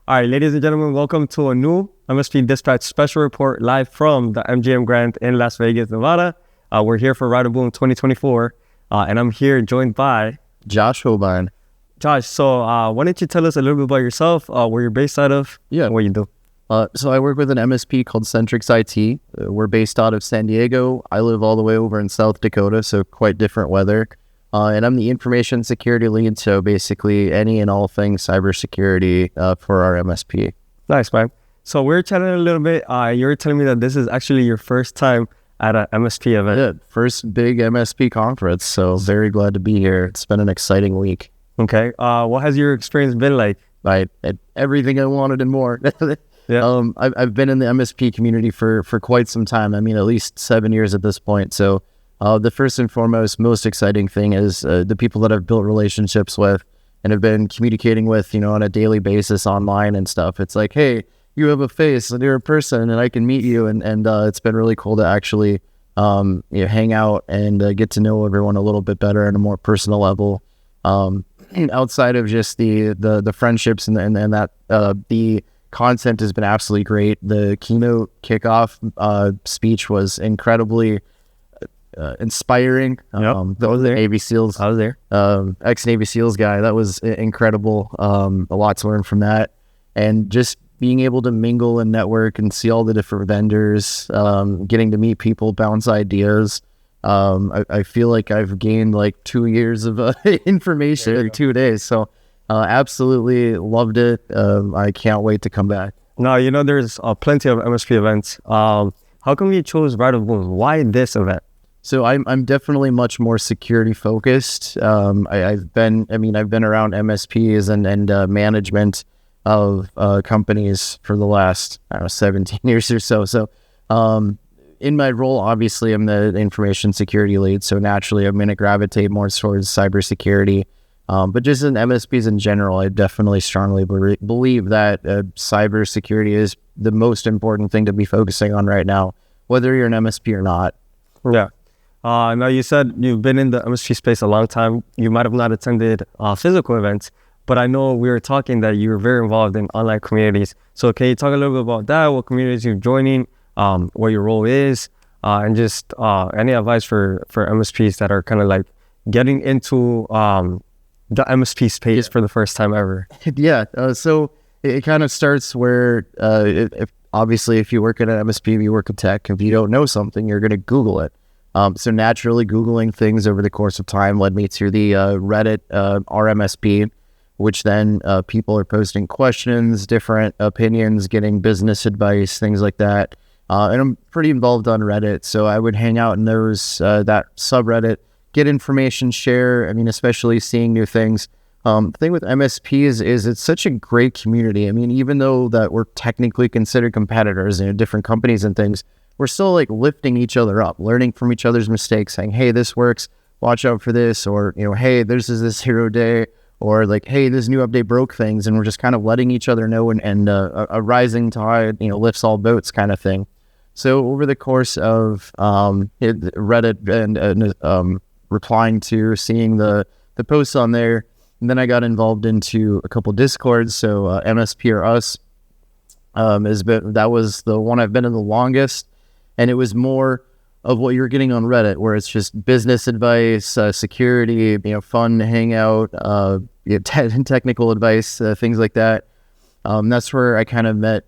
All right, ladies and gentlemen, welcome to a new MSP Dispatch special report live from the MGM Grand in Las Vegas, Nevada. We're here for Ride and Boom 2024, and I'm here joined by Josh Hohbein. Josh. So why don't you tell us a little bit about yourself, where you're based out of, and what you do? So I work with an MSP called centrexIT. We're based out of San Diego. I live all the way over in South Dakota, so quite different weather. And I'm the information security lead, so basically any and all things cybersecurity for our MSP. Nice, man. So we're chatting a little bit. You were telling me that this is actually your first time at an MSP event. Yeah, first big MSP conference, so very glad to be here. It's been an exciting week. Okay. What has your experience been like? Everything I wanted and more. Yeah. I've been in the MSP community for quite some time. I mean, at least 7 years at this point. So the first and foremost, most exciting thing is the people that I've built relationships with and have been communicating with, on a daily basis online and stuff. It's like, hey, you have a face and you're a person and I can meet you. And it's been really cool to actually hang out and get to know everyone a little bit better on a more personal level. Outside of just the friendships and that the content has been absolutely great. The keynote kickoff speech was incredibly inspiring. Yep, I was there. Navy SEALs. I was there. Ex-Navy SEALs guy. That was incredible. A lot to learn from that. And just being able to mingle and network and see all the different vendors, getting to meet people, bounce ideas. I feel like I've gained like 2 years of information in 2 days. So absolutely loved it. I can't wait to come back. Now, there's plenty of MSP events. How come you chose Ride and Boom? Why this event? So I'm definitely much more security focused. I've been around MSPs and management of companies for the last 17 years or so. So in my role, obviously, I'm the information security lead. So naturally, I'm going to gravitate more towards cybersecurity. But just in MSPs in general, I definitely strongly believe that cybersecurity is the most important thing to be focusing on right now, whether you're an MSP or not. Yeah. Now, you said you've been in the MSP space a long time. You might have not attended physical events, but I know we were talking that you were very involved in online communities. So can you talk a little bit about that, what communities you're joining, what your role is, and just any advice for MSPs that are kind of like getting into the MSP space for the first time ever? Yeah. So it kind of starts where if you work at an MSP, if you work in tech, if you don't know something, you're going to Google it. So naturally, Googling things over the course of time led me to the Reddit RMSP, which then people are posting questions, different opinions, getting business advice, things like that. And I'm pretty involved on Reddit, so I would hang out in those that subreddit, get information, share. I mean, especially seeing new things. The thing with MSP is it's such a great community. I mean, even though that we're technically considered competitors in different companies and things, we're still like lifting each other up, learning from each other's mistakes, saying, hey, this works, watch out for this, or, hey, there's this hero day, or like, hey, this new update broke things, and we're just kind of letting each other know, and a rising tide, lifts all boats kind of thing. So over the course of Reddit and replying to, seeing the posts on there, and then I got involved into a couple Discords. So MSP or Us that was the one I've been in the longest. And it was more of what you're getting on Reddit, where it's just business advice, security, fun hangout, technical advice, things like that. That's where I kind of met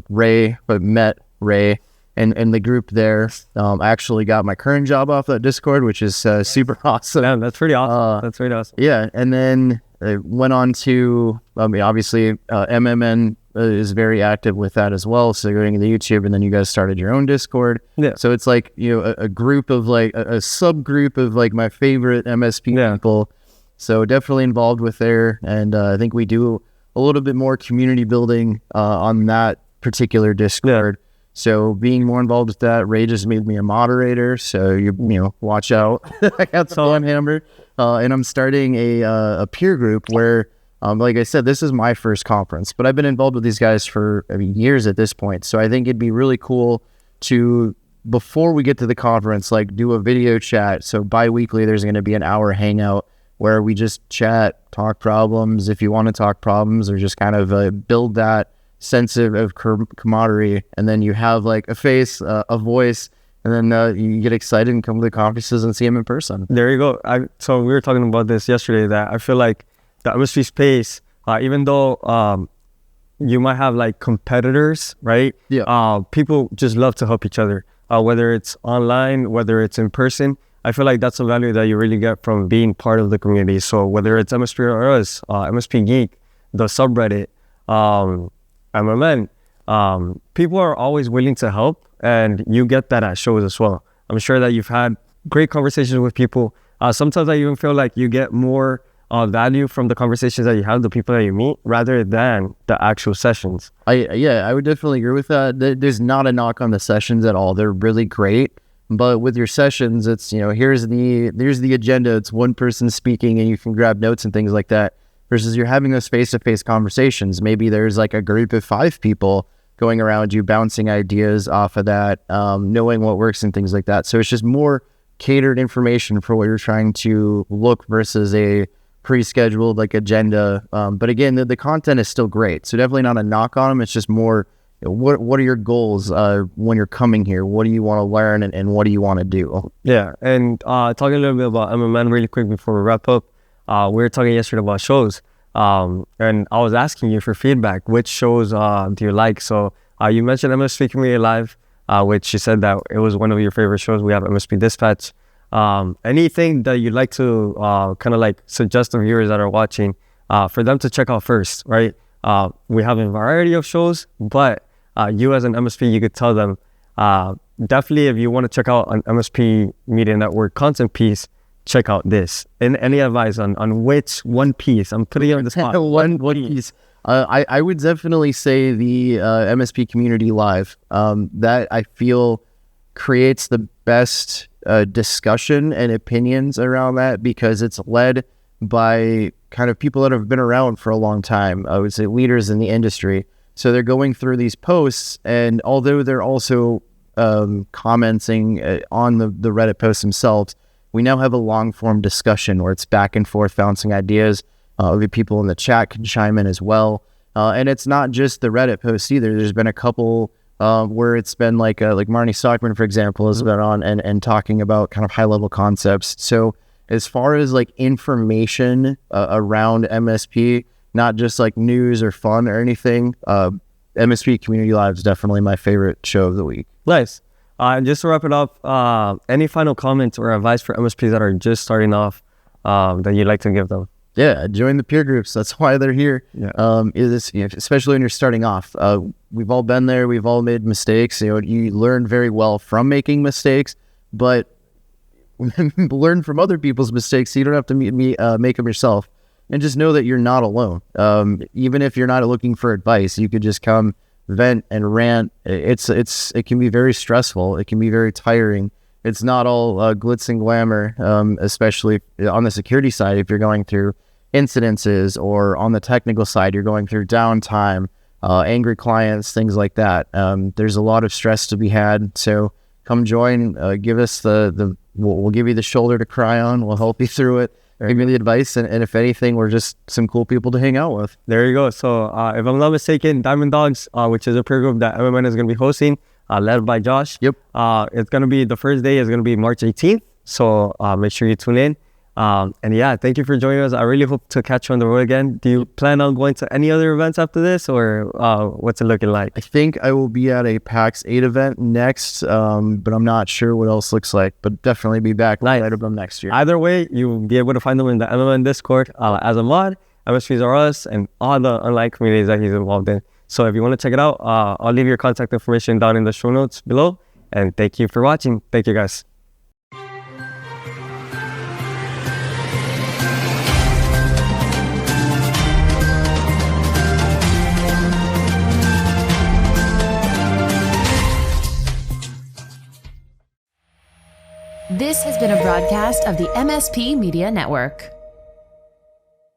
Ray and the group there. I actually got my current job off that Discord, which is super awesome. Yeah, that's pretty awesome. That's pretty awesome. Yeah, and then I went on to, obviously, MMN is very active with that as well. So going to the YouTube, and then you guys started your own Discord. Yeah. So it's like, a group of like a subgroup of like my favorite MSP people. So definitely involved with there. And I think we do a little bit more community building on that particular Discord. Yeah. So being more involved with that, Ray just made me a moderator. So you watch out. I got spam hammer, and I'm starting a peer group where, like I said, this is my first conference, but I've been involved with these guys for years at this point. So I think it'd be really cool to, before we get to the conference, like do a video chat. So bi-weekly, there's going to be an hour hangout where we just chat, talk problems if you want to talk problems, or just kind of build that sense of camaraderie. And then you have like a face, a voice, and then you get excited and come to the conferences and see them in person. There you go. So we were talking about this yesterday, that I feel like the MSP space, even though you might have like competitors, right? Yeah. People just love to help each other, whether it's online, whether it's in person. I feel like that's a value that you really get from being part of the community. So whether it's MSP or us, MSP Geek, the subreddit, MMN, people are always willing to help, and you get that at shows as well. I'm sure that you've had great conversations with people. Sometimes I even feel like you get more value from the conversations that you have, the people that you meet, rather than the actual sessions. I would definitely agree with that. There's not a knock on the sessions at all. They're really great. But with your sessions, it's, here's the agenda. It's one person speaking and you can grab notes and things like that. Versus you're having those face-to-face conversations. Maybe there's like a group of 5 people going around you, bouncing ideas off of that, knowing what works and things like that. So it's just more catered information for what you're trying to look versus a pre-scheduled like agenda. But again, the content is still great. So definitely not a knock on them. It's just more, what are your goals when you're coming here? What do you want to learn and what do you want to do? Yeah, and talking a little bit about MMN really quick before we wrap up. We were talking yesterday about shows, and I was asking you for feedback. Which shows do you like? So you mentioned MSP Community Live, which you said that it was one of your favorite shows. We have MSP Dispatch. Anything that you'd like to kind of like suggest to viewers that are watching for them to check out first, right? We have a variety of shows, but you as an MSP, you could tell them, definitely if you want to check out an MSP Media Network content piece, check out this. And any advice on which one piece? I'm putting you on the spot. one piece. I would definitely say the MSP Community Live. That I feel creates the best discussion and opinions around that, because it's led by kind of people that have been around for a long time. I would say leaders in the industry. So they're going through these posts, and although they're also commenting on the Reddit posts themselves, we now have a long form discussion where it's back and forth bouncing ideas. The people in the chat can chime in as well. And it's not just the Reddit posts either. There's been a couple where it's been like Marnie Stockman, for example, has been on and talking about kind of high level concepts. So as far as like information around MSP, not just like news or fun or anything, MSP Community Live is definitely my favorite show of the week. Nice. And just to wrap it up, any final comments or advice for MSPs that are just starting off that you'd like to give them? Yeah, join the peer groups. That's why they're here. Yeah. Especially when you're starting off. We've all been there. We've all made mistakes. You learn very well from making mistakes, but learn from other people's mistakes so you don't have to make them yourself. And just know that you're not alone. Even if you're not looking for advice, you could just come vent and rant. It can be very stressful. It can be very tiring. It's not all glitz and glamour, especially on the security side. If you're going through incidences, or on the technical side, you're going through downtime, angry clients, things like that. There's a lot of stress to be had. So come join. Give us we'll give you the shoulder to cry on. We'll help you through it. Give me the advice, and if anything, we're just some cool people to hang out with. There you go. So if I'm not mistaken, Diamond Dogs, which is a peer group that MMN is going to be hosting, led by Josh. Yep. It's going to be, the first day is going to be March 18th. So make sure you tune in. And yeah, thank you for joining us. I really hope to catch you on the road again. Do you plan on going to any other events after this, or what's it looking like? I think I will be at a PAX 8 event next, but I'm not sure what else looks like, but definitely be back later them next year. Either way, you'll be able to find them in the MMN Discord as a mod, MSPs are us, and all the online communities that he's involved in. So if you want to check it out, I'll leave your contact information down in the show notes below. And thank you for watching. Thank you, guys. This has been a broadcast of the MSP Media Network.